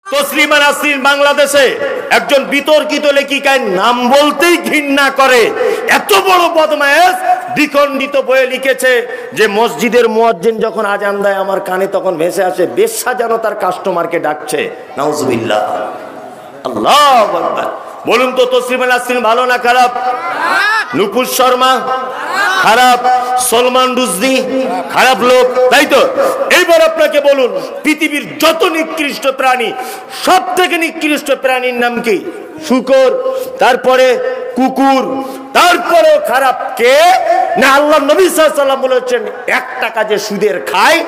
তসলিমা নাসরিন বাংলাদেশে একজন বিতর্কিত লেখিকার নাম বলতেই ঘৃণা করে, এত বড় বদমায়েশ। দ্বিখণ্ডিত বইয়ে লিখেছে যে মসজিদের মুয়াজ্জিন যখন আজান দেয় আমার কানে তখন ভেসে আসে বেশ্যা যেন তার কাস্টমারকে ডাকছে। নাউজুবিল্লাহ, আল্লাহু আকবার। বলুন তো তসলিমা নাসরিন ভালো না খারাপ? নুপুর শর্মা খারাপ, সলমান রুশদি খারাপ লোক, তাই তো? এইবার আপনাকে বলুন, পৃথিবীর যত নিকৃষ্ট প্রাণী, সব থেকে নিকৃষ্ট প্রাণীর নাম কি? শূকর, তারপরে কুকুর, তারপরেও খারাপ কে? না আল্লাহ নবী সাল্লাল্লাহু আলাইহি ওয়াসাল্লাম বলেছেন একটা কাজে সুদের খায়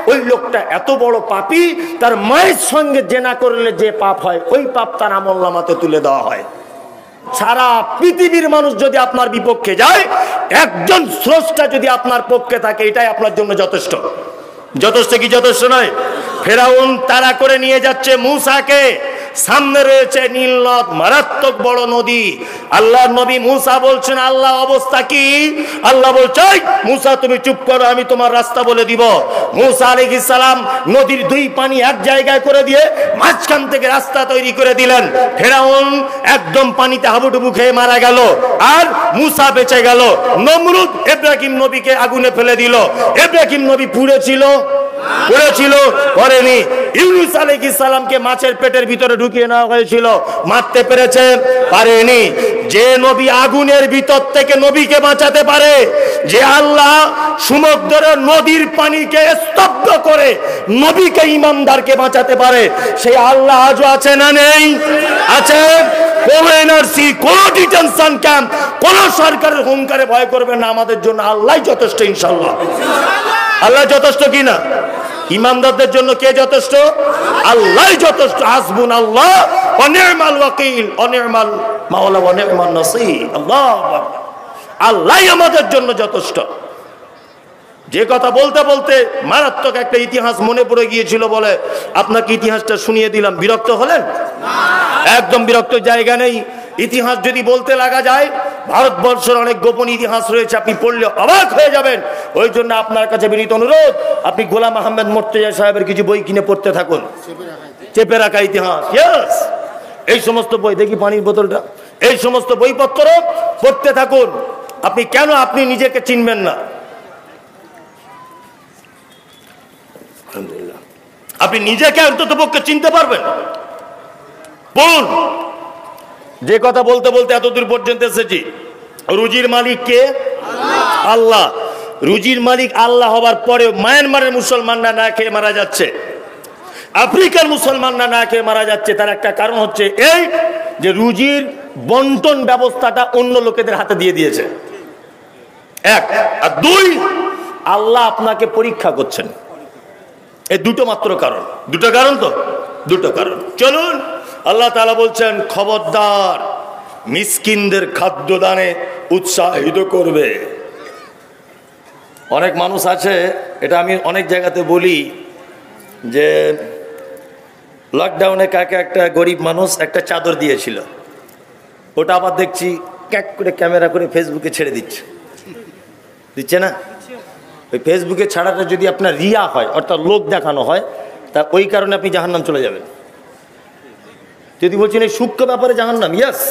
ওই লোকটা এত বড় পাপী, তার মায়ের সঙ্গে জেনা করলে যে পাপ হয় ওই পাপ তার আমলনামাতে তুলে দেওয়া হয়। সারা পৃথিবীর মানুষ যদি আপনার বিপক্ষে যায়, একজন স্রষ্টা যদি আপনার পক্ষে থাকে, এটাই আপনার জন্য যথেষ্ট। যথেষ্ট কি যথেষ্ট নয়? ফেরাউন তাড়া করে নিয়ে যাচ্ছে মূসাকে, সামনে রয়েছে নীল নদ, মারাত্মক বড় নদী। আল্লাহর নবী মূসা বলছেন আল্লাহ অবস্থা কি? আল্লাহ বলছে মূসা তুমি চুপ করো, আমি তোমার রাস্তা বলে দিব। মূসা আলাইহিস সালাম নদীর দুই পানি এক জায়গায় করে দিয়ে মাঝখান থেকে রাস্তা তৈরি করে দিলেন। ফেরাউন একদম পানিতে হাবুডুবু খেয়ে মারা গেল, আর মূসা বেঁচে গেল। নমরুদ ইব্রাহিম নবীকে আগুনে ফেলে দিল। ইব্রাহিম নবী পুড়েছিল? পুড়েছিল? করেনি। ইউনূস আলাইহিস সালামকে মাছের পেটের ভিতরে ঢুকিয়ে নেওয়া হয়েছিল, মারতে পেরেছে? পারেনি। যে নবী আগুনের ভিতর থেকে নবীকে বাঁচাতে পারে, যে আল্লাহ সমুদ্রের নদীর পানিকে স্তব্ধ করে নবীকে ইমানদারকে বাঁচাতে পারে, সেই আল্লাহ আজও আছে না নেই? আছে। কোন এনআরসি, কোন ডিটেনশন ক্যাম্প, কোন সরকারের হুঙ্কারে ভয় করবেন না, আমাদের জন্য আল্লাহই যথেষ্ট। ইনশাআল্লাহ আল্লাহ যথেষ্ট কিনা? ইমানদারদের জন্য কে যথেষ্ট? আল্লাহই যথেষ্ট। হাসবুনাল্লাহ ওয়া নি'মাল ওয়াকিল ওয়া নি'মাল মাওলা ওয়া নি'মান নাসীর। আল্লাহু আকবার। আল্লাহই আমাদের জন্য যথেষ্ট। যে কথা বলতে বলতে মারাত্মক একটা ইতিহাস মনে পড়ে গিয়েছিল বলে আপনাকে ইতিহাসটা শুনিয়ে দিলাম। বিরক্ত হলেন? একদম বিরক্ত জায়গা নেই। ইতিহাস যদি বলতে লাগা যায়, ভারতবর্ষের অনেক গোপন ইতিহাস রয়েছে, আপনি পড়লে অবাক হয়ে যাবেন। ওই জন্য আপনার কাছে বিনীত অনুরোধ, আপনি গোলাম আহমেদ মুর্তজা সাহেবের কিছু বই কিনে পড়তে থাকুন। চেপে রাখা ইতিহাস, ইয়েস, এই সমস্ত বই, দেখি পানির বোতলটা, এই সমস্ত বইপত্র পড়তে থাকুন। আপনি কেন আপনি নিজেকে চিনবেন না? আপনি নিজেকে অন্ততপক্ষে চিনতে পারবেন? বলুন। যে কথা বলতে বলতে এতদূর পর্যন্ত এসেছি, রুজির মালিক কে? আল্লাহ। রুজির মালিক আল্লাহ হবার পরে মায়ানমারের মুসলমানরা না খেয়ে মারা যাচ্ছে, আফ্রিকার মুসলমানরা না খেয়ে মারা যাচ্ছে। তার একটা কারণ হচ্ছে এই যে রুজির বন্টন ব্যবস্থাটা অন্য লোকেদের হাতে দিয়ে দিয়েছে, এক। আর দুই, আল্লাহ আপনাকে পরীক্ষা করছেন। এই দুটো মাত্র কারণ। দুটো কারণ তো? দুটো কারণ। চলুন, আল্লাহ তাআলা বলছেন খবরদার মিসকিনদের খাদ্যদানে উৎসাহিত করবে। অনেক মানুষ আছে, এটা আমি অনেক জায়গাতে বলি, যে লকডাউনে কাকে একটা গরিব মানুষ একটা চাদর দিয়েছিল, ওটা আবার দেখছি ক্যাক করে ক্যামেরা করে ফেসবুকে ছেড়ে দিচ্ছে না? ওই ফেসবুকে ছাড়াটা যদি আপনার রিয়া হয়, অর্থাৎ লোক দেখানো হয়, তা ওই কারণে আপনি জাহান্নাম চলে যাবেন। যদি বলছেন এই সূক্ষ্ম ব্যাপারে জাহান্নাম, ইয়েস,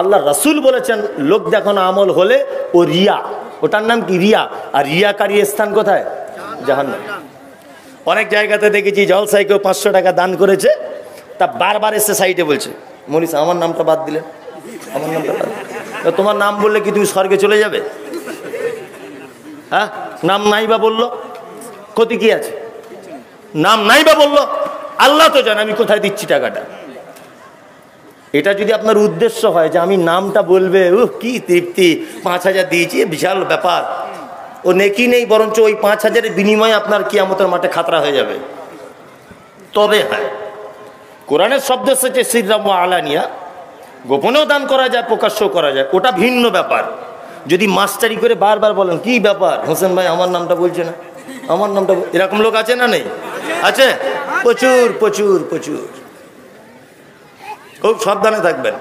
আল্লাহ রাসূল বলেছেন লোক দেখানো আমল হলে ও রিয়া, ওটার নাম কি? রিয়া। আর রিয়াকারী স্থান কোথায়? জাহান্নাম। অনেক জায়গাতে দেখেছি জলসায় কেউ 500 টাকা দান করেছে, তা বারবার এসে সাইডে বলছে মনীষ আমার নামটা বাদ দিলেন, আমার নামটা বাদ দিলেন। তোমার নাম বললে কি তুমি স্বর্গে চলে যাবে? হ্যাঁ, নাম নাই বা বললো, ক্ষতি কি আছে? নাম নাই বা বললো, আল্লাহ তো জানে আমি কোথায় দিচ্ছি টাকাটা। এটা যদি আপনার উদ্দেশ্য হয় যে আমি নামটা বলবে, কি তৃপ্তি, 5000 দিয়েছি, বিশাল ব্যাপার, ও নেকি নেই, বরঞ্চ ওই 5000-এর বিনিময়ে আপনার কিয়ামতের মাঠে খাতরা হয়ে যাবে। তবে হ্যাঁ, কোরআনের শব্দ এসেছে সিররাম ওয়া আলানিয়া, গোপনেও দান করা যায়, প্রকাশ্যও করা যায়, ওটা ভিন্ন ব্যাপার। যদি মাস্টারি করে বারবার বলেন কি ব্যাপার হোসেন ভাই আমার নামটা বলছে না, আমার নামটা, এরকম লোক আছে না নেই? আছে, প্রচুর প্রচুর প্রচুর। খুব সাবধানে থাকবেন।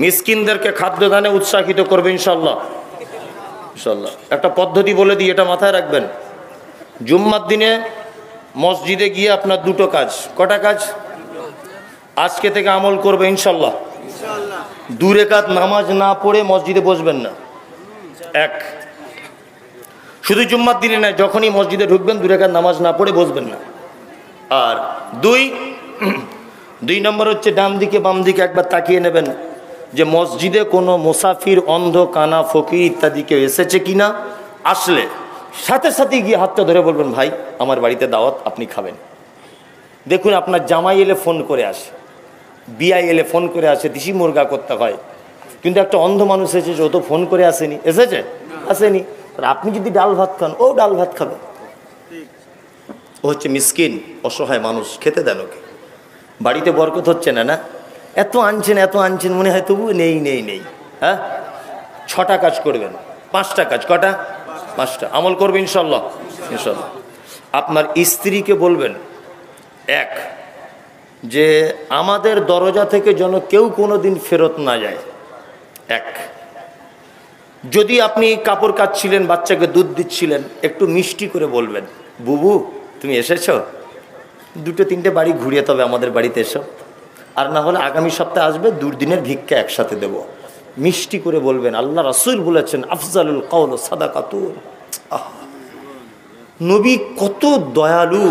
মিসকিনদেরকে খাদ্যদানে উৎসাহিত করবে ইনশাল্লাহ। ইনশাল্লাহ একটা পদ্ধতি বলে দিই, এটা মাথায় রাখবেন। জুম্মার দিনে মসজিদে গিয়ে আপনার দুটো কাজ। কটা কাজ? আজকে থেকে আমল করবে ইনশাল্লাহ। 2 রাকাত নামাজ না পড়ে মসজিদে বসবেন না। 1, শুধু জুম্মার দিনে নয়, যখনই মসজিদে ঢুকবেন 2 রাকাত নামাজ না পড়ে বসবেন না। আর 2 নম্বর হচ্ছে ডান দিকে বাম দিকে একবার তাকিয়ে নেবেন যে মসজিদে কোনো মুসাফির, অন্ধ, কানা, ফকির ইত্যাদি কেউ এসেছে কিনা। আসলে সাথে সাথে গিয়ে হাতটা ধরে বলবেন, ভাই আমার বাড়িতে দাওয়াত, আপনি খাবেন। দেখুন আপনার জামাই এলে ফোন করে আসে, বিয়াই এলে ফোন করে আসে, দিশি মুরগা করতে হয়, কিন্তু একটা অন্ধ মানুষ এসেছে, ও তো ফোন করে আসেনি, এসেছে আসেনি, আপনি যদি ডাল ভাত খান ও ডাল ভাত খাবে। ও হচ্ছে মিসকিন, অসহায় মানুষ, খেতে দেন ওকে। বাড়িতে বরকত হচ্ছে না, না এত আনছেন মনে হয় তবু নেই নেই নেই। হ্যাঁ, 6টা কাজ করবেন, 5টা কাজ। কটা? 5টা। আমল করবে ইনশাল্লাহ। ইনশাল্লাহ। আপনার স্ত্রীকে বলবেন, 1, যে আমাদের দরজা থেকে যেন কেউ কোনোদিন ফেরত না যায়। 1, যদি আপনি কাপড় কাচ্ছিলেন, বাচ্চাকে দুধ দিচ্ছিলেন, একটু মিষ্টি করে বলবেন, বুবু তুমি এসেছো, 2-3টে বাড়ি ঘুরিয়ে তবে আমাদের বাড়িতে এসো, আর না হলে আগামী সপ্তাহে আসবে, 2 দিনের ভিক্ষা একসাথে দেব। মিষ্টি করে বলবেন। আল্লাহ রাসূল বলেছেন, আফজালুল কওল সাদাকাতুন। নবী কত দয়ালু,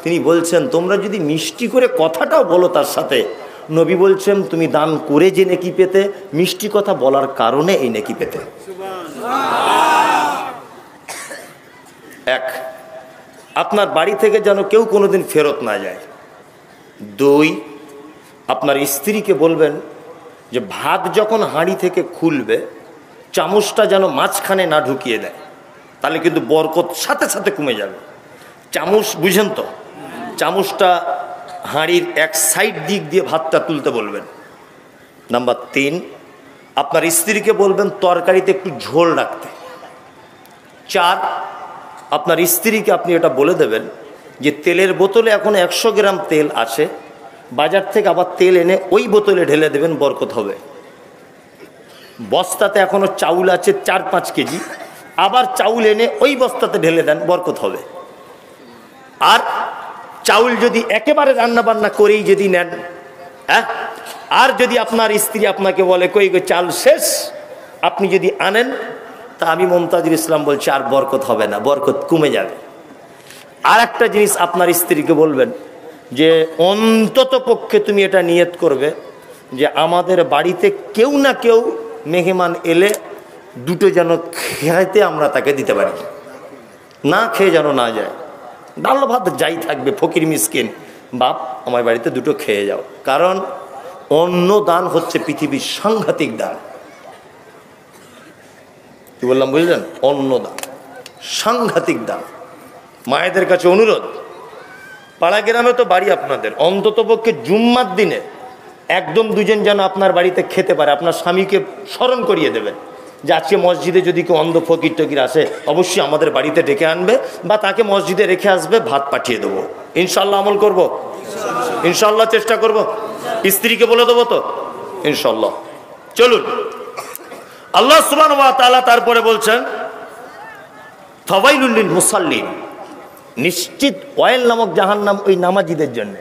তিনি বলছেন তোমরা যদি মিষ্টি করে কথাটাও বলো তার সাথে, নবী বলছেন তুমি দান করে যে নেকি পেতে, মিষ্টি কথা বলার কারণে এই নেকি পেতে। 1, আপনার বাড়ি থেকে যেন কেউ কোনোদিন ফেরত না যায়। 2, আপনার স্ত্রীকে বলবেন যে ভাত যখন হাঁড়ি থেকে খুলবে, চামচটা যেন মাঝখানে না ঢুকিয়ে দেয়, তাহলে কিন্তু বরকত সাথে সাথে কমে যাবে। চামচ বুঝেন তো, চামচটা হাঁড়ির এক সাইড দিক দিয়ে ভাতটা তুলতে বলবেন। নাম্বার 3, আপনার স্ত্রীকে বলবেন তরকারিতে একটু ঝোল রাখতে। 4, আপনার স্ত্রীকে আপনি এটা বলে দেবেন যে তেলের বোতলে এখন 100 গ্রাম তেল আছে, বাজার থেকে আবার তেল এনে ওই বোতলে ঢেলে দেবেন, বরকত হবে। বস্তাতে এখনো চাউল আছে 4-5 কেজি, আবার চাউল এনে ওই বস্তাতে ঢেলে দেন, বরকত হবে। আর চাউল যদি একেবারে রান্না বান্না করেই যদি নেন, হ্যাঁ, আর যদি আপনার স্ত্রী আপনাকে বলে কই গো চাল শেষ, আপনি যদি আনেন, তা আমি মুমতাজুল ইসলাম বলছি আর বরকত হবে না, বরকত কমে যাবে। আর একটা জিনিস আপনার স্ত্রীকে বলবেন যে অন্তত পক্ষে তুমি এটা নিয়ত করবে যে আমাদের বাড়িতে কেউ না কেউ মেহমান এলে 2টো যেন খেতে আমরা তাকে দিতে পারি, না খেয়ে যেন না যায়। ডাল ভাত যাই থাকবে, ফকির মিসকিন, বাপ আমার বাড়িতে 2টো খেয়ে যাও। কারণ অন্ন দান হচ্ছে পৃথিবীর সাংঘাতিক দান। কি বললাম বুঝলেন? অন্ন দান সাংঘাতিক দান। মায়েদের কাছে অনুরোধ, পাড়া গ্রামে তো বাড়ি আপনাদের, অন্তত পক্ষে জুম্মার দিনে 1-2 যেন আপনার বাড়িতে খেতে পারে। আপনার স্বামীকে স্মরণ করিয়ে দেবেন যে আজকে মসজিদে যদি কেউ অন্ধ ফকির টকির আসে, অবশ্যই আমাদের বাড়িতে ডেকে আনবে বা তাকে মসজিদে রেখে আসবে, ভাত পাঠিয়ে দেবো। ইনশাল্লাহ আমল করব, ইনশাল্লাহ চেষ্টা করব। স্ত্রীকে বলে দেবো তো ইনশাল্লাহ। চলুন, আল্লাহ সুবহানাহু ওয়া তাআলা তারপরে বলছেন ফাওয়াইলুল লিল মুসাল্লিন, নিশ্চিত ওয়াইল নামক জাহান্নাম ওই নামাজীদের জন্য,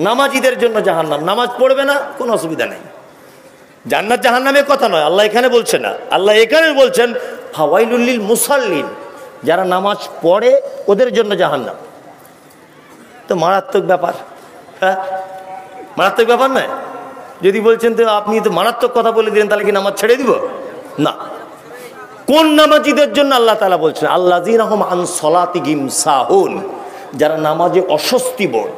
নামাজীদের জন্য জাহান্নাম। নামাজ পড়বে না কোনো অসুবিধা নেই, জান্নাত জাহান্নামের কথা নয়, আল্লাহ এখানে বলছে না, আল্লাহ এখানে বলছেন ফাওয়াইলুল লিল মুসাল্লিন, যারা নামাজ পড়ে ওদের জন্য জাহান্নাম। তো মারাত্মক ব্যাপার, হ্যাঁ মারাত্মক ব্যাপার নয়? যদি বলছেন তো আপনি তো মারাত্মক কথা বলে দিলেন, তাহলে কি নামাজ ছেড়ে দিব? না। কোন নামাজীদের জন্য আল্লাহ তাআলা বলছেন? আল্লাযীনা হুম আন সলাতিহিম সাহুন, যারা নামাজে অস্বস্তি বোধ,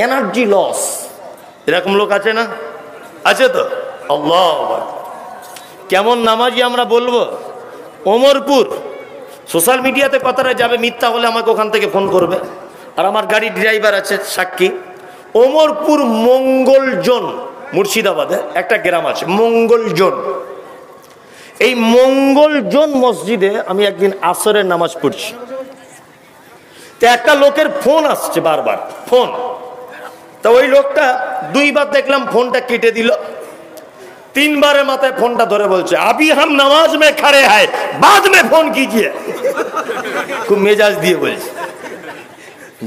এনার্জি লস, এরকম লোক আছে না? আছে তো? আল্লাহ, কেমন নামাজি আমরা বলবো? ওমরপুর, সোশ্যাল মিডিয়াতে কথাটা যাবে, মিথ্যা হলে আমাকে ওখান থেকে ফোন করবে, আর আমার গাড়ির ড্রাইভার আছে সাক্ষী। ওমরপুর মঙ্গলজন, মুর্শিদাবাদে একটা গ্রাম আছে মঙ্গলজন। এই মঙ্গলজন মসজিদে আমি একদিন আসরের নামাজ পড়ছি, তো একটা লোকের ফোন আসছে বারবার, ফোন। তো ওই লোকটা 2 বার দেখলাম ফোনটা কেটে দিল, 3 বারের মাথায় ফোনটা ধরে বলছে আবি হাম নামাজ মে খড়ে হ্যায় বাদ মে ফোন কিজিয়ে। খুব মেজাজ দিয়ে বলছে,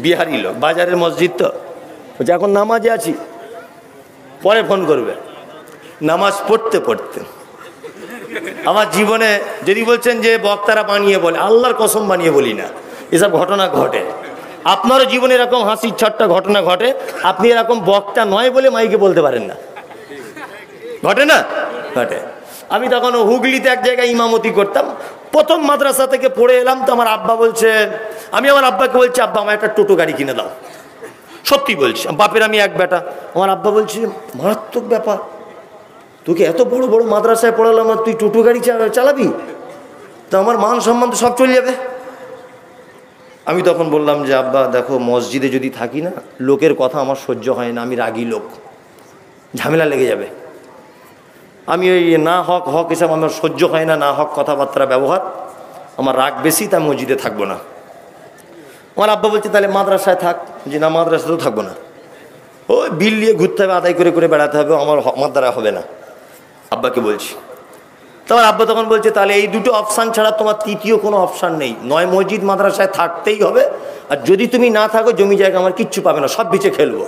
বিহারি লোক, বাজারের মসজিদ তো বলছে এখন নামাজে আছি, পরে ফোন করবে। নামাজ পড়তে পড়তে আমার জীবনে যদি বলছেন যে বক্তারা বানিয়ে বলে, আল্লাহর কসম বানিয়ে বলি না, এসব ঘটনা ঘটে। আপনারও জীবনে এরকম হাসির ছট্টা ঘটনা ঘটে, আপনি এরকম বক্তা নয় বলে মাইকে বলতে পারেন না, ঘটে না? ঘটে। আমি তখন হুগলিতে এক জায়গায় ইমামতি করতাম, প্রথম মাদ্রাসা থেকে পড়ে এলাম। তো আমার আব্বা বলছে, আমি আমার আব্বাকে বলছি, আব্বা আমার একটা টোটো গাড়ি কিনে দাও। সত্যি বলছি, বাপের আমি এক বেটা। আমার আব্বা বলছে, মারাত্মক ব্যাপার, তোকে এত বড় বড় মাদ্রাসায় পড়ালাম আর তুই টোটো গাড়ি চালাবি? তো আমার মান সম্মান তো সব চলে যাবে। আমি তখন বললাম যে আব্বা দেখো, মসজিদে যদি থাকি না, লোকের কথা আমার সহ্য হয় না, আমি রাগী লোক, ঝামেলা লেগে যাবে। আমি ওই না হক হক এসব আমার সহ্য হয় না, না হক কথাবার্তা ব্যবহার, আমার রাগ বেশি, তাই মসজিদে থাকবো না। আমার আব্বা বলছে তাহলে মাদ্রাসায় থাক। যে না, মাদ্রাসাতেও থাকবো না, ওই বিল নিয়ে ঘুরতে হবে, আদায় করে করে বেড়াতে হবে, আমার দ্বারা হবে না। আব্বাকে বলছি। তোমার আব্বা তখন বলছে তাহলে এই দুটো অপশান ছাড়া তোমার তৃতীয় কোনো অপশান নেই, নয় মসজিদ মাদ্রাসায় থাকতেই হবে, আর যদি তুমি না থাকো জমি জায়গা আমার কিচ্ছু পাবে না, সব বিচে খেলবো।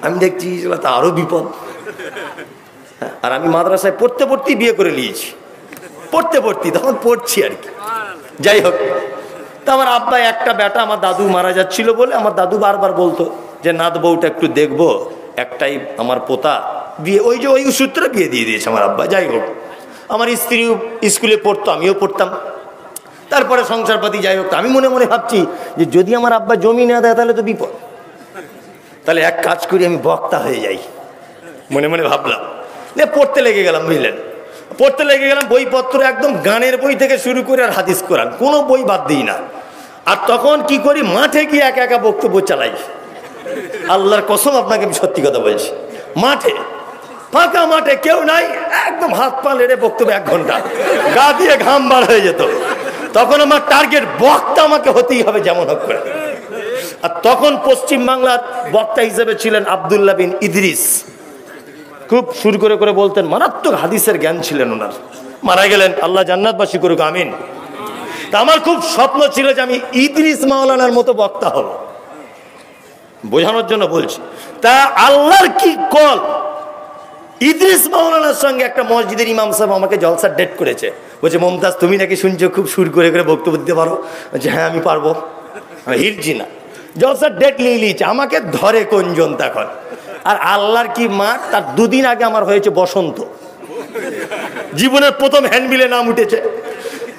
আমি দেখছি তা আরও বিপদ। আর আমি মাদ্রাসায় পড়তে পড়তেই বিয়ে করে নিয়েছি, পড়তে পড়তেই তখন পড়ছি আর কি। যাই হোক, তা আমার আব্বা একটা বেটা, আমার দাদু মারা যাচ্ছিল বলে আমার দাদু বারবার বলতো যে নাত বউটা একটু দেখবো, একটাই আমার পোতা, বিয়ে ওই যে ওই সূত্রে বিয়ে দিয়ে দিয়েছে আমার আব্বা। যাই হোক, আমার স্ত্রীও স্কুলে পড়তো, আমিও পড়তাম, তারপরে সংসারপাতি। যাই হোক, আমি মনে মনে ভাবছি যে যদি আমার আব্বা জমি না দেয় তাহলে তো বিপদ, তাহলে এক কাজ করি আমি বক্তা হয়ে যাই, মনে মনে ভাবলাম। পড়তে লেগে গেলাম, বুঝলেন, পড়তে লেগে গেলাম। বইপত্র একদম গানের বই থেকে শুরু করে আর হাদিস কোরআন কোনো বই বাদ দিই না। আর তখন কি করি, মাঠে গিয়ে একা একা বক্তব্য চালাই। আল্লাহর কসম আপনাকে আমি সত্যি কথা বলছি, মাঠে, ফাঁকা মাঠে, কেউ নাই, একদম হাত পা লেড়ে বক্তব্য 1 ঘন্টা, গা দিয়ে ঘাম বার হয়ে যেত। তখন আমার টার্গেট বক্তা আমাকে হতেই হবে যেমন হোক করে। আর তখন পশ্চিমবাংলার বক্তা হিসেবে ছিলেন আব্দুল্লাহ বিন ইদ্রিস, খুব শুরু করে করে বলতেন, মারাত্মক হাদিসের জ্ঞান ছিলেন ওনার। মারা গেলেন, আল্লাহ জান্নাতবাসী করুক, আমিন। তা আমার খুব স্বপ্ন ছিল যে আমি ইদ্রিস মাওলানার মতো বক্তা হব, বোঝানোর জন্য বলছি। তা আল্লাহর কি কল, ইদ্রিস মাওলানার সঙ্গে একটা মসজিদের ইমাম সাহেব আমাকে জলসার ডেট করেছে। বলছে মমতাজ তুমি নাকি শুনছো খুব সুর করে করে বক্তব্য দিতে পারো? যে হ্যাঁ আমি পারবো, আমি হিলছি না। জলসার ডেট নিয়ে নিয়েছে, আমাকে ধরে কোনজন তখন। আর আল্লাহর কি মাঠ, তার 2 দিন আগে আমার হয়েছে বসন্ত, জীবনের প্রথম হ্যান্ডবিলে নাম উঠেছে।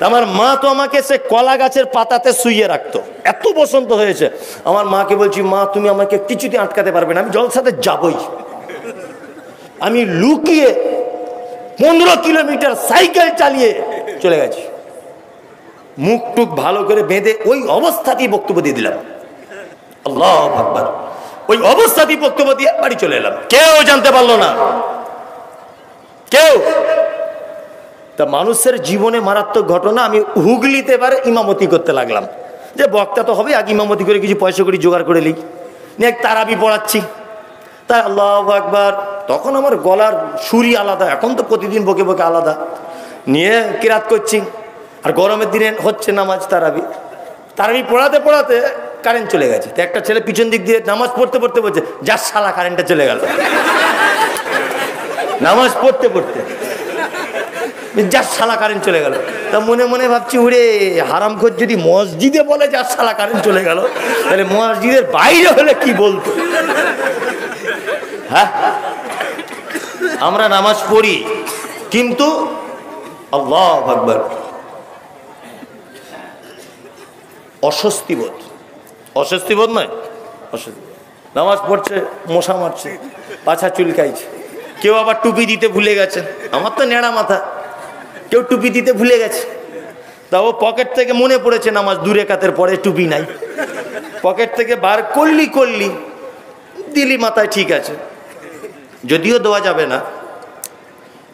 আমার মা তো আমাকে সে কলা গাছের পাতাতে শুইয়ে রাখতো, এত বসন্ত হয়েছে। আমার মাকে বলছি, মা তুমি আমাকে কিছুতে আটকাতে পারবে না, আমি জলসাতে যাবই। আমি লুকিয়ে 15 কিলোমিটার সাইকেল চালিয়ে চলে গেছি, মুখ টুক ভালো করে বেঁধে ওই অবস্থাতেই বক্তব্য দিয়ে দিলাম। আল্লাহু আকবার। ওই অবস্থাতেই বক্তব্য দিয়ে বাড়ি চলে এলাম, কেউ জানতে পারলো না, কেউ। তা মানুষের জীবনে মারাত্মক ঘটনা। আমি হুগলিতে এবারে ইমামতি করতে লাগলাম, যে বক্তা তো হবে, আগে ইমামতি করে কিছু পয়সা করে জোগাড় করে নিই, নিয়ে তারাবি পড়াচ্ছি। তাই আল্লাহু আকবার, তখন আমার গলার সুরই আলাদা, এখন তো প্রতিদিন বকে বকে আলাদা, নিয়ে কিরাত করছি। আর গরমের দিনে হচ্ছে নামাজ তারাবি পড়াতে পড়াতে কারেন্ট চলে গেছে। তো একটা ছেলে পিছন দিক দিয়ে নামাজ পড়তে পড়তে বলছে, যার শালা কারেন্টটা চলে গেল। নামাজ পড়তে পড়তে যার শালা কারেন্ট চলে গেল। তা মনে মনে ভাবছি, ওরে হারামখোর যদি মসজিদে বলে যার শালা কারেন্ট চলে গেল, তাহলে মসজিদের বাইরে হলে কি বলতো? হ্যাঁ, আমরা নামাজ পড়ি কিন্তু আল্লাহু আকবার অস্বস্তিবোধ, অস্বস্তিবোধ নয়, অস্বস্তি। নামাজ পড়ছে, মশা মারছে, পাছা চুলকাইছে, কেউ আবার টুপি দিতে ভুলে গেছে। আমার তো নেড়া মাথা, কেউ টুপি দিতে ভুলে গেছে। তাও পকেট থেকে মনে পড়েছে নামাজ 2 রাকাতের পরে টুপি নাই, পকেট থেকে বার করলি দিলি মাথায়, ঠিক আছে, যদিও দেওয়া যাবে না।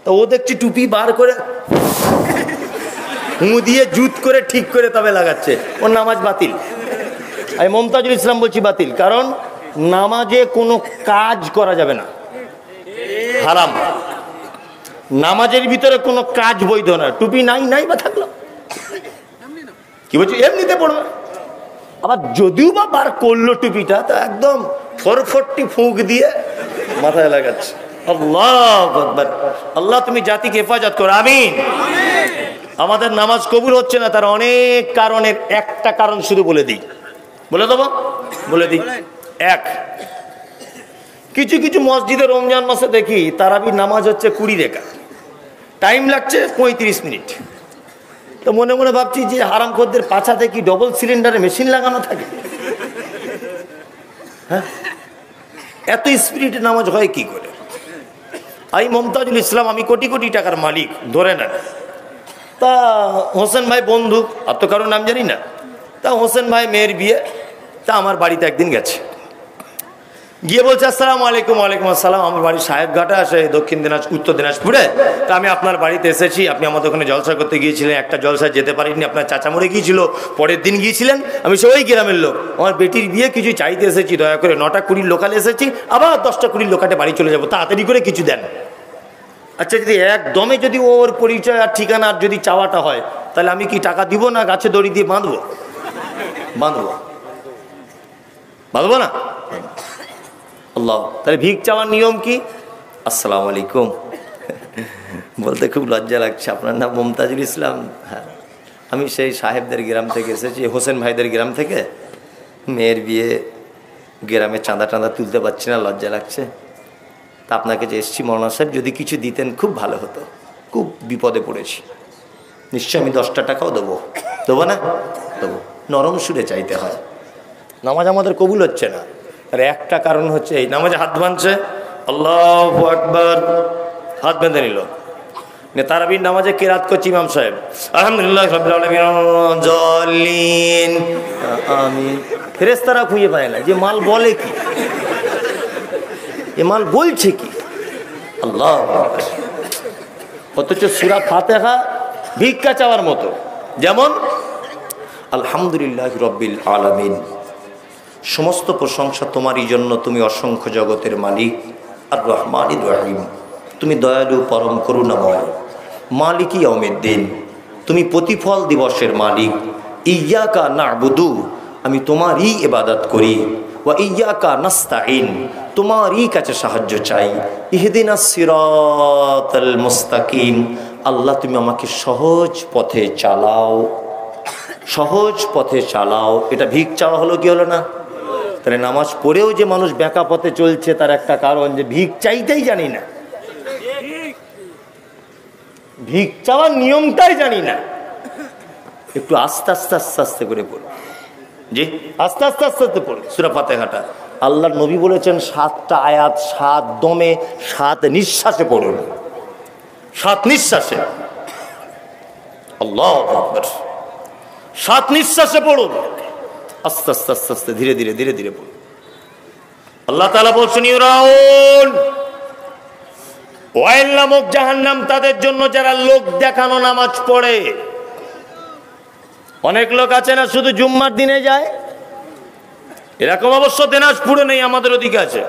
তো ও দেখছি টুপি বার করে হু দিয়ে জুত করে ঠিক করে তবে লাগাচ্ছে, ওর নামাজ বাতিল। আমি মমতাজুল ইসলাম বলছি বাতিল, কারণ নামাজে কোনো কাজ করা যাবে না, হারাম। নামাজের ভিতরে কোনো কাজ বৈধ না। টুপি নাই বা থাকলো, কি বলছি, এমনিতে পড়বে। আবার যদিও বা বার করলো টুপিটা, তো একদম 440 ফুঁক দিয়ে মাথায় লাগাচ্ছে। আল্লাহু আকবার। আল্লাহ তুমি জাতিকে হেফাজত করো, আমিন। আমাদের নামাজ কবুল হচ্ছে না তার অনেক কারণের একটা কারণ শুধু বলে দিই, বলে দেবো, বলে দিই। এক, কিছু কিছু মসজিদে রমজান মাসে দেখি তারাবির নামাজ হচ্ছে 20 রেখা, টাইম লাগছে 35 মিনিট। তো মনে মনে ভাবছি যে হারামখোরদের পাছাতে কি ডবল সিলিন্ডারে মেশিন লাগানো থাকে? হ্যাঁ, এত স্পিরিটে নামাজ হয় কি করে? আমি মমতাজুল ইসলাম, আমি কোটি কোটি টাকার মালিক ধরে নেন। তা হোসেন ভাই বন্ধু, আর তো কারোর নাম জানি না। তা হোসেন ভাই মেয়ের বিয়ে, তা আমার বাড়িতে একদিন গেছে, গিয়ে বলছে আসসালামু আলাইকুম। ওয়ালাইকুম আসসালাম। আমার বাড়ি সাহেবঘাটা, আসে দক্ষিণ দিনাজপুর, উত্তর দিনাজপুরে। তা আমি আপনার বাড়িতে এসেছি, আপনি আমাদের ওখানে জলসা করতে গিয়েছিলেন, একটা জলসায় যেতে পারিনি, আপনার চাচা মরে গিয়েছিল, পরের দিন গিয়েছিলেন। আমি সবাই গ্রামের লোক, আমার বেটির বিয়ে, কিছু চাইতে এসেছি, দয়া করে 9টা 20 লোকালে এসেছি, আবার 10টা 20 লোকাটে বাড়ি চলে যাবো, তাড়াতাড়ি করে কিছু দেন। আচ্ছা, যদি একদমে যদি ওর পরিচয় আর ঠিকানা আর যদি চাওয়াটা হয়, তাহলে আমি কি টাকা দিব না গাছে দড়ি দিয়ে বাঁধবো? বাঁধবো, বাঁধবো না? আল্লাহ। তাহলে ভিক চাওয়ার নিয়ম কি? আসসালামু আলাইকুম বলতে খুব লজ্জা লাগছে। আপনার নাম মমতাজুল ইসলাম? হ্যাঁ, আমি সেই সাহেবদের গ্রাম থেকে এসেছি, হোসেন ভাইদের গ্রাম থেকে। মেয়ের বিয়ে, গ্রামে চাঁদা টাঁদা তুলতে পারছি না, লজ্জা লাগছে। তা আপনাকে যে এসছি মৌলানা সাহেব, যদি কিছু দিতেন খুব ভালো হতো, খুব বিপদে পড়েছি। নিশ্চয়ই আমি 10টা টাকাও দেবো। দেবো না? দেবো। নরম সুরে চাইতে হয়। নামাজ আমাদের কবুল হচ্ছে না, আর একটা কারণ হচ্ছে এই, নামাজে হাত বাঁধছে, আল্লাহু আকবার, হাত বেঁধে নিল। তারাবির নামাজে কেরাত করছি ইমাম সাহেব, আলহামদুলিল্লাহ রাব্বিল আলামিন, আমিন। ফেরেশতারা খুঁজে পায় না যে মাল বলে কি, এ মাল বলছে কি। আল্লাহ। অথচ সূরা ফাতিহা ভিক্ষা চাওয়ার মতো। যেমন আলহামদুলিল্লাহ রাব্বিল আলামিন, সমস্ত প্রশংসা তোমারই জন্য, তুমি অসংখ্য জগতের মালিক। আর রহমানির রহিম, তুমি দয়ালু পরম করুণাময়। মালিক ইয়াউমিদ্দিন, তুমি প্রতিফল দিবসের মালিক। ইয়্যাকা না'বুদু, আমি তোমারই ইবাদত করি। ওয়া ইয়্যাকা নাস্তাঈন, তোমারই কাছে সাহায্য চাই। ইহদিনাস সিরাতাল মুস্তাকিম, আল্লাহ তুমি আমাকে সহজ পথে চালাও, সহজ পথে চালাও। এটা ভিক চাওয়া হলো কি হলো না? তাহলে নামাজ পড়েও যে মানুষ বেঁকা পথে চলছে, তার একটা কারণ যে ভিক চাইতেই জানি না, ভিক চাওয়ার নিয়মটাই জানি না। একটু আস্তে আস্তে আস্তে আস্তে করে পড়ো, জি আস্তে আস্তে আস্তে আস্তে পড়ো সূরা ফাতিহাটা। আল্লাহর নবী বলেছেন 7টা আয়াত 7 দমে 7 নিঃশ্বাসে পড়ুন, 7 নিঃশ্বাসে। আল্লাহু আকবার। 7 নিঃশ্বাসে পড়ুন, আস্তে আস্তে আস্তে আস্তে ধীরে ধীরে ধীরে ধীরে পড়ুন। আল্লাহ তাআলা বলছেন ইউরাউন, ওয়াইল নামক জাহান্নাম তাদের জন্য যারা লোক দেখানো নামাজ পড়ে। অনেক লোক আছে না শুধু জুম্মার দিনে যায়, এরকম অবশ্য দিনাজপুরে নেই, আমাদের ওদিকে আছে।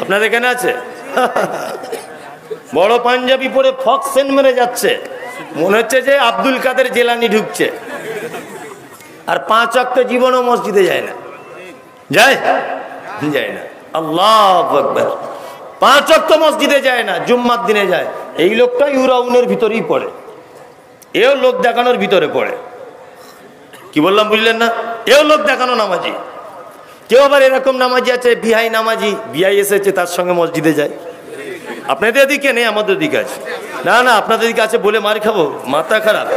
আপনাদের এখানে আছে? বড় পাঞ্জাবি পরে ফক্সেন মেরে যাচ্ছে, মনে হচ্ছে যে আব্দুল কাদের জেলানি ঢুকছে। আর 5 ওয়াক্ত জীবনও মসজিদে যায় না, যায় যায় না। আল্লাহু আকবার। 5 ওয়াক্ত মসজিদে যায় না, জুম্মার দিনে যায়। এই লোকটা ইউরাউনের ভিতরেই পড়ে, এও লোক দেখানোর ভিতরে পড়ে। কি বললাম বুঝলেন না? এও লোক দেখানো নামাজি। কেউ আবার এরকম নামাজি আছে, বিহাই নামাজি, বিহাই এসেছে তার সঙ্গে মসজিদে যায়। আপনাদের দিকে নেই, আমাদের দিকে আছে। না না, আপনাদের দিকে আছে বলে মার খাবো, মাথা খারাপ।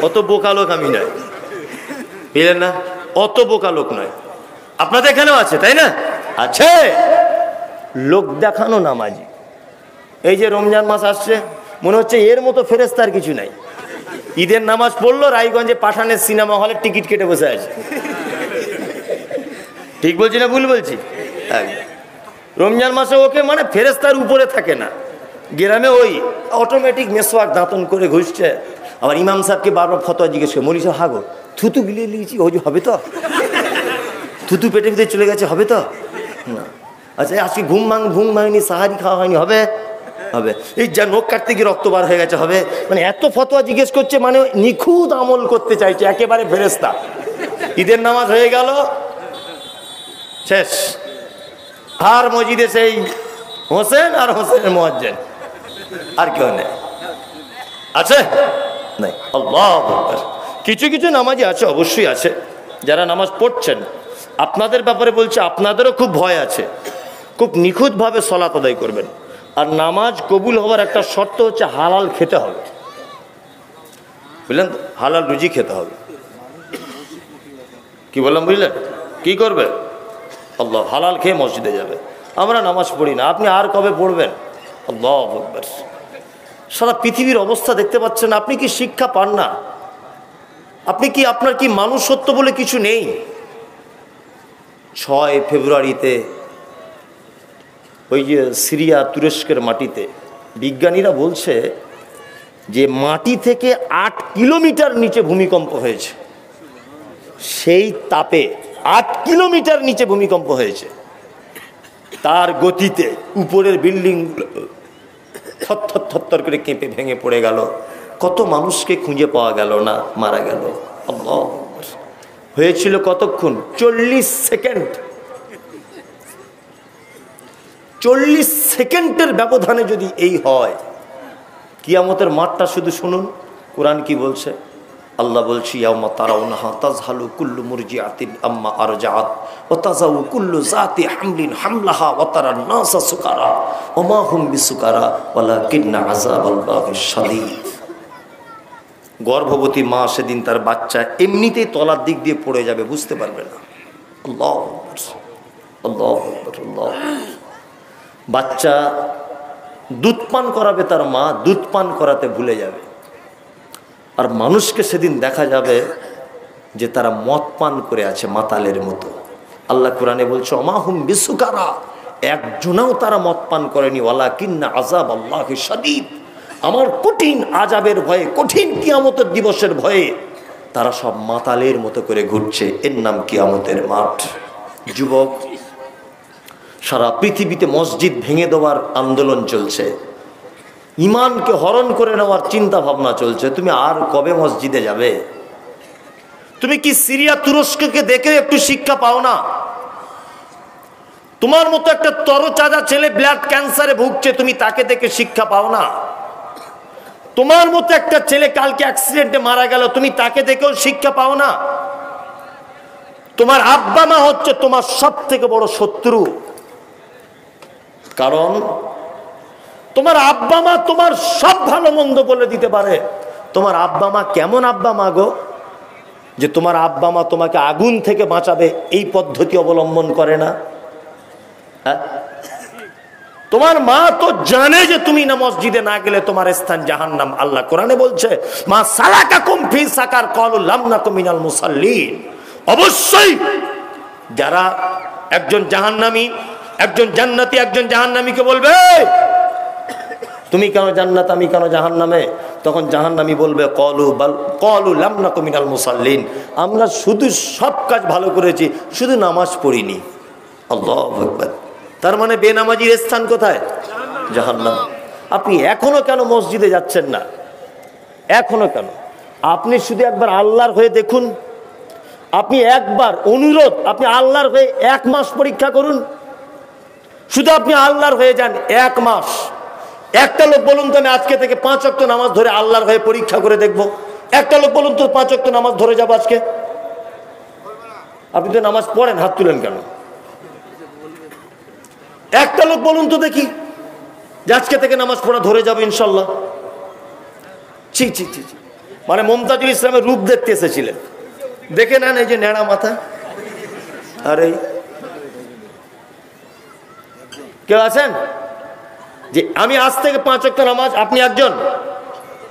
অত বোকা লোক আমি নয়, বুঝলেন না? অত বোকা লোক নয়। আপনাদের এখানেও আছে, তাই না? আছে লোক দেখানো নামাজি। এই যে রমজান মাস আসছে, মনে হচ্ছে এর মতো ফেরেশতার কিছু নাই। ঈদের নামাজ পড়লো, রায়গঞ্জে পাঠানের সিনেমা হলে টিকিট কেটে বসে আছে। ঠিক বলছি না ভুল বলছি? রমজান মাসে ওকে মানে ফেরেশতার উপরে থাকে না। গ্রামে ওই অটোমেটিক মেসওয়াক দাঁতন করে ঘুষছে। আবার ইমাম সাহেবকে বারবার ফতোয়া জিজ্ঞেস করে, মনীষা হাগো থুতু গিলিয়ে নিয়েছি, ওই হবে তো? থুতু পেটে ভিতরে চলে গেছে, হবে তো? না। আচ্ছা আজকে ঘুম ভাঙেনি, সাহারি খাওয়া হয়নি, হবে? হবে। এই যা নখ কাটতে গিয়ে রক্ত বার হয়ে গেছে, হবে? মানে এত ফতোয়া জিজ্ঞেস করছে, মানে নিখুঁত আমল করতে চাইছে, একেবারে ফেরেশতা। ঈদের নামাজ হয়ে গেল, শেষ। আর মসজিদে সেই হোসেন আর হোসেনের মুয়াজ্জিন, আর কেউ নেই। আছে নাই? আল্লাহু আকবার। কিছু কিছু নামাজি আছে, অবশ্যই আছে, যারা নামাজ পড়ছেন। আপনাদের ব্যাপারে বলছে, আপনাদেরও খুব ভয় আছে, খুব নিখুঁতভাবে সালাত আদায় করবেন। আর নামাজ কবুল হওয়ার একটা শর্ত হচ্ছে হালাল খেতে হবে, বুঝলেন? হালাল রুজি খেতে হবে। কি বললাম বুঝলেন? কি করবে? আল্লাহ, হালাল খেয়ে মসজিদে যাবে। আমরা নামাজ পড়ি না, আপনি আর কবে পড়বেন? আল্লাহু আকবার। সারা পৃথিবীর অবস্থা দেখতে পাচ্ছেন, আপনি কি শিক্ষা পান না? আপনি কি, আপনার কি মানুষত্ব বলে কিছু নেই? 6 ফেব্রুয়ারিতে ওই যে সিরিয়া তুরস্কের মাটিতে বিজ্ঞানীরা বলছে যে মাটি থেকে 8 কিলোমিটার নিচে ভূমিকম্প হয়েছে। সেই তাপে 8 কিলোমিটার নিচে ভূমিকম্প হয়েছে, তার গতিতে উপরের বিল্ডিং থরথর থরথর করে কেঁপে ভেঙে পড়ে গেল। কত মানুষকে খুঁজে পাওয়া গেল না, মারা গেল। আল্লাহ, হয়েছিল কতক্ষণ? 40 সেকেন্ড। 40 সেকেন্ডের ব্যবধানে যদি এই হয়, কিয়ামতের মাঠটা শুধু শুনুন। কোরআন কি বলছে? আল্লাহ বলছি, ইয়াউমা তারাউনাহা তাযহালু কুল্লু মুরজিআতিন আম্মা আরজাআত ওয়া তাযাউ কুল্লু যাতি হামলিন হামলাহা ওয়া তারান নাসা সুকারা ওয়া মা হুম বিসুকারা ওয়ালাকিন্না আযাবাল্লাহি শাদীদ। গর্ভবতী মা সেদিন তার বাচ্চা এমনিতেই তলার দিক দিয়ে পড়ে যাবে, বুঝতে পারবে না। আল্লাহু আকবার, আল্লাহু আকবার, আল্লাহু আকবার। বাচ্চা দুধ পান করাবে, তার মা দুধ পান করাতে ভুলে যাবে। আর মানুষকে সেদিন দেখা যাবে যে তারা মদ পান করে আছে মাতালের মতো। আল্লাহ কোরআনে বলছে, অমাহুম বিসুকারা, একজনাও তারা মদ পান করেনি। ওয়ালাকিন্না আযাবাল্লাহি শাদীদ, আমার কঠিন আযাবের ভয়ে, কঠিন কিয়ামতের দিবসের ভয়ে তারা সব মাতালের মতো করে ঘুরছে। এর নাম কিয়ামতের মাঠ। যুবক, সারা পৃথিবীতে মসজিদ ভেঙে দেওয়ার আন্দোলন চলছে, ইমানকে হরণ করে নেওয়ার চিন্তা ভাবনা চলছে। তুমি আর কবে মসজিদে যাবে? তুমি কি সিরিয়া তুরস্ককে দেখে একটু শিক্ষা পাও না? তোমার মতো একটা তরতাজা ছেলে ব্লাড ক্যান্সারে ভুগছে, তুমি তাকে দেখে শিক্ষা পাও না? তোমার মতো একটা ছেলে কালকে অ্যাক্সিডেন্টে মারা গেল, তুমি তাকে দেখেও শিক্ষা পাও না? তোমার আব্বা মা হচ্ছে তোমার সব থেকে বড় শত্রু। কারণ তোমার আব্বা মা তোমার সব ভালো মন্দ বলে দিতে পারে। তোমার আব্বা মা কেমন আব্বা মা গো, যে তোমার আব্বা মা তোমাকে আগুন থেকে বাঁচাবে এই পদ্ধতি অবলম্বন করে না? হ্যাঁ, তোমার মা তো জানে যে তুমি না মসজিদে না গেলে তোমার স্থান জাহান্নাম। আল্লাহ কোরআনে বলছে, মা সালাকাকুম ফি সাকার ক্বালু লাম নাকু মিনাল মুসাল্লিন। অবশ্যই যারা একজন জাহান্নামী, একজন জান্নাতি একজন জাহান্নামীকে বলবে, তুমি কেন জান্নাত, আমি কেন জাহান্নামে? তখন জাহান্নামী বলবে, ক্বালু লাম নাকু মিনাল মুসাল্লিন, আমরা শুধু সব কাজ ভালো করেছি, শুধু নামাজ পড়িনি। আল্লাহু আকবার। তার মানে বেনামাজির স্থান কোথায়? জাহান্নাম। আপনি এখনো কেন মসজিদে যাচ্ছেন না? এখনো কেন? আপনি শুধু একবার আল্লাহর হয়ে দেখুন। আপনি একবার অনুরোধ, আপনি আল্লাহর হয়ে 1 মাস পরীক্ষা করুন। শুধু আপনি আল্লাহর হয়ে যান 1 মাস। একটা লোক বলুন তো, আমি আজকে থেকে 5 ওয়াক্ত নামাজ ধরে আল্লাহর হয়ে পরীক্ষা করে দেখবো। একটা লোক বলুন তো, 5 ওয়াক্ত নামাজ ধরে যাবো আজকে। আপনি তো নামাজ পড়েন, হাত তুলেন কেন? একটা লোক বলুন তো দেখি যে আজকে থেকে নামাজ পড়া ধরে যাবো ইনশাল্লাহ। ছি ছি ছি, মানে মমতাজুল ইসলামের রূপ দেখতে এসেছিলেন, দেখে নেন এই যে ন্যাড়া মাথা। আরে কেউ আছেন যে আমি আজ থেকে 5 ওয়াক্ত নামাজ? আপনি একজন।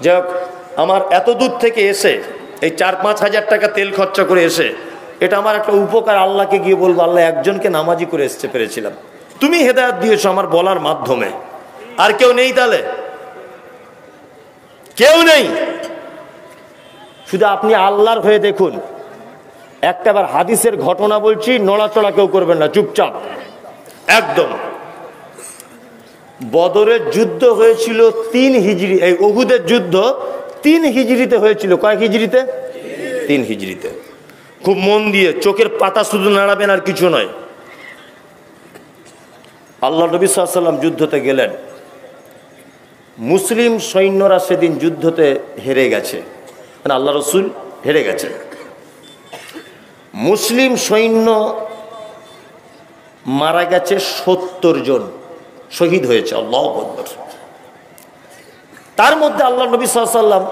যে আমার এত দূর থেকে এসে এই 4-5 হাজার টাকা তেল খরচা করে এসে এটা আমার একটা উপকার, আল্লাহকে গিয়ে বলবো, আল্লাহ একজনকে নামাজি করে এসতে পেরেছিলাম, তুমি হেদায়েত দিয়েছো আমার বলার মাধ্যমে। আর কেউ নেই? তাহলে কেউ নেই। শুধু আপনি আল্লাহর হয়ে দেখুন। একটাবার হাদিসের ঘটনা বলছি, নড়াচড়া কেউ করবেন না, চুপচাপ একদম। বদরের যুদ্ধ হয়েছিল 3 হিজরি, এই উহুদের যুদ্ধ 3 হিজরিতে হয়েছিল। কয় হিজরিতে? 3 হিজরিতে। খুব মন দিয়ে চোখের পাতা শুধু নাড়াবেন, আর কিছু নয়। আল্লাহ নবী সাল্লাল্লাহু আলাইহি ওয়াসাল্লাম যুদ্ধতে গেলেন। মুসলিম সৈন্যরা সেদিন যুদ্ধতে হেরে গেছে, মানে আল্লাহ রসুল হেরে গেছে। মুসলিম সৈন্য মারা গেছে 70 জন, শহীদ হয়েছে। আল্লাহু আকবার। তার মধ্যে আল্লাহ নবী সাল্লাল্লাহু আলাইহি ওয়াসাল্লাম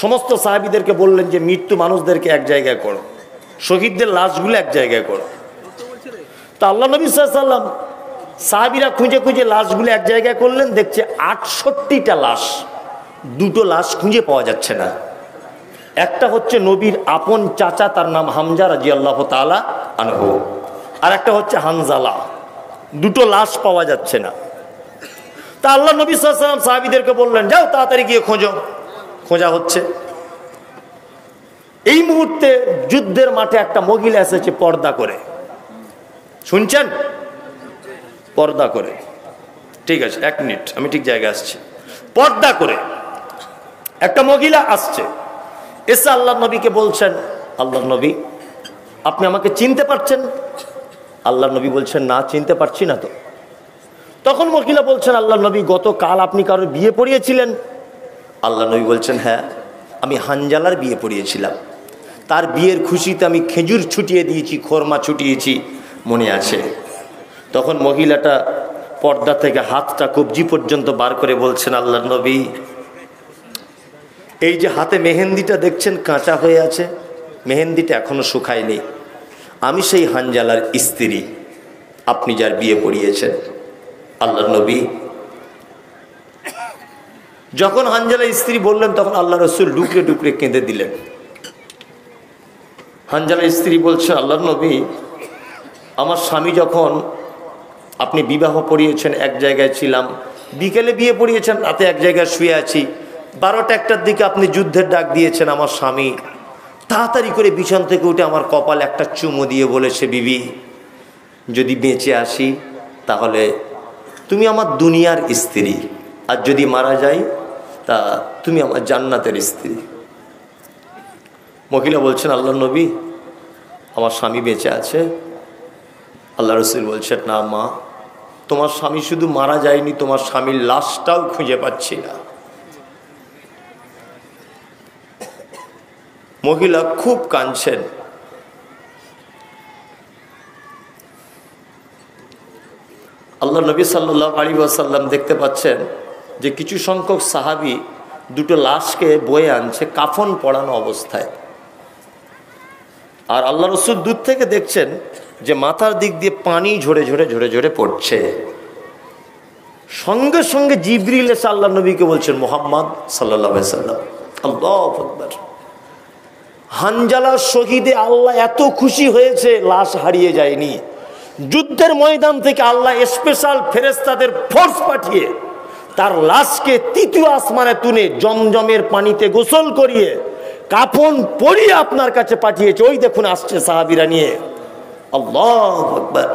সমস্ত সাহাবীদেরকে বললেন যে মৃত্যু মানুষদেরকে এক জায়গায় করো, শহীদদের লাশগুলো এক জায়গায় করো। তা আল্লাহ নবী সাল্লাল্লাহু আলাইহি ওয়াসাল্লাম সাহাবীরা খুঁজে খুঁজে লাশগুলো এক জায়গায় করলেন, দেখছে 68টা লাশ, 2টো লাশ খুঁজে পাওয়া যাচ্ছে না। একটা হচ্ছে নবীর আপন চাচা, তার নাম হামজা রাদিয়াল্লাহু তাআলা আনহু, আর একটা হচ্ছে হানজালা। 2টো লাশ পাওয়া যাচ্ছে না। তা আল্লাহ নবী সাল্লাল্লাহু আলাইহি ওয়াসাল্লাম সাহাবীদেরকে বললেন, যাও তাড়াতাড়ি গিয়ে খোঁজো। খোঁজা হচ্ছে। এই মুহূর্তে যুদ্ধের মাঠে একটা মহিলা এসেছে পর্দা করে, শুনছেন? পর্দা করে, ঠিক আছে 1 মিনিট, আমি ঠিক জায়গায় আসছি। পর্দা করে একটা মহিলা আসছে, এসে আল্লাহ নবীকে বলছেন, আল্লাহ নবী আপনি আমাকে চিনতে পারছেন? আল্লাহ নবী বলছেন, না চিনতে পারছি না তো। তখন মহিলা বলছেন, আল্লাহ নবী গতকাল আপনি কারোর বিয়ে পড়িয়েছিলেন? আল্লাহ নবী বলছেন, হ্যাঁ আমি হানজালার বিয়ে পড়িয়েছিলাম, তার বিয়ের খুশিতে আমি খেজুর ছুটিয়ে দিয়েছি, খোরমা ছুটিয়েছি, মনে আছে? তখন মহিলাটা পর্দা থেকে হাতটা কবজি পর্যন্ত বার করে বলছেন, আল্লাহ নবী এই যে হাতে মেহেন্দিটা দেখছেন কাঁচা হয়ে আছে, মেহেন্দিটা এখনো শুকায়নি, আমি সেই হানজালার স্ত্রী, আপনি যার বিয়ে পড়িয়েছেন। আল্লাহ নবী যখন হানজালার স্ত্রী বললেন, তখন আল্লাহ রসুল ডুকরে ডুকরে কেঁদে দিলেন। হানজালার স্ত্রী বলছে, আল্লাহ নবী আমার স্বামী যখন আপনি বিবাহ পড়িয়েছেন এক জায়গায় ছিলাম, বিকেলে বিয়ে পড়িয়েছেন, রাতে এক জায়গায় শুয়ে আছি, 12টা 1টার দিকে আপনি যুদ্ধের ডাক দিয়েছেন। আমার স্বামী তাড়াতাড়ি করে বিছান থেকে উঠে আমার কপালে একটা চুমু দিয়ে বলেছে, বিবি যদি বেঁচে আসি তাহলে তুমি আমার দুনিয়ার স্ত্রী, আর যদি মারা যাই তা তুমি আমার জান্নাতের স্ত্রী। মহিলা বলছেন, আল্লাহ নবী আমার স্বামী বেঁচে আছে। আল্লাহ রসুল বলছেন, না মা, তোমার স্বামী শুধু মারা যায়নি, তোমার স্বামীর লাশটাও খুঁজে পাচ্ছি না। মহিলা খুব কাঁদছেন। আল্লাহ নবী সাল্লাল্লাহু আলাইহি ওয়াসাল্লাম দেখতে পাচ্ছেন যে কিছু সংখ্যক সাহাবী 2টো লাশকে বয়ে আনছে কাফন পরানো অবস্থায়, আর আল্লাহ রসুল দূর থেকে দেখছেন যে মাথার দিক দিয়ে পানি ঝরে ঝরে ঝরে ঝরে পড়ছে। সঙ্গে সঙ্গে জিবরিল এসে আল্লাহ নবীকে বলছেন, মুহাম্মদ সাল্লাল্লাহু আলাইহি ওয়াসাল্লাম, আল্লাহু আকবার, হানজালার শহীদে আল্লাহ এত খুশি হয়েছে, লাশ হারিয়ে যায়নি। যুদ্ধের ময়দান থেকে আল্লাহ স্পেশাল ফেরেশতাদের ফোর্স পাঠিয়ে তার লাশকে 3য় আসমানে তুলে জমজমের পানিতে গোসল করিয়ে কাফন পরিয়ে আপনার কাছে পাঠিয়েছে। ওই দেখুন আসছে সাহাবীরা নিয়ে। আল্লাহু আকবার।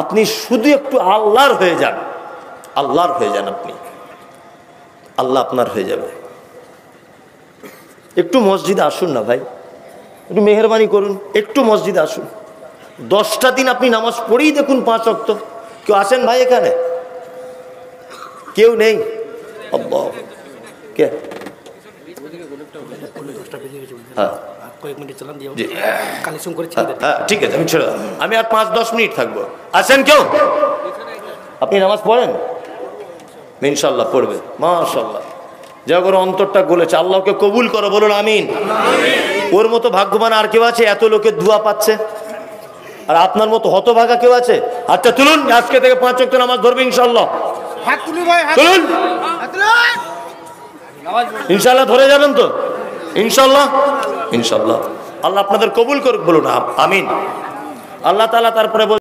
আপনি শুধু একটু আল্লাহর হয়ে যান, আল্লাহর হয়ে যান, আপনি আল্লাহ আপনার হয়ে যাবে। একটু মসজিদে আসুন না ভাই, একটু মেহেরবানি করুন, একটু মসজিদে আসুন। 10টা দিন আপনি নামাজ পড়েই দেখুন 5 ওয়াক্ত। কেউ আসেন ভাই এখানে? কেউ নেই? আল্লাহ, কে? ঠিক আছে, আমি ছেড়ে, আমি আর 5-10 মিনিট থাকবো। আসেন কেউ? আপনি নামাজ পড়েন? ইনশাল্লাহ পড়বে, মাশাআল্লাহ। যা করে অন্তরটা গলেছে, আল্লাহকে কবুল করো, বলুন আমিন। ওর মতো ভাগ্যবান আর কেউ আছে এত লোকের দোয়া পাচ্ছে? আর আপনার মতো হতভাগা কেউ আছে? আচ্ছা তুলুন, আজকে থেকে 5 ওয়াক্ত নামাজ ধরবে ইনশাল্লাহ। তুলুন, ইনশাল্লাহ ধরে যাবেন তো? ইনশাল্লাহ, ইনশাল্লাহ। আল্লাহ আপনাদের কবুল করুক, বলুন আমিন। আল্লাহ তাআলা তারপরে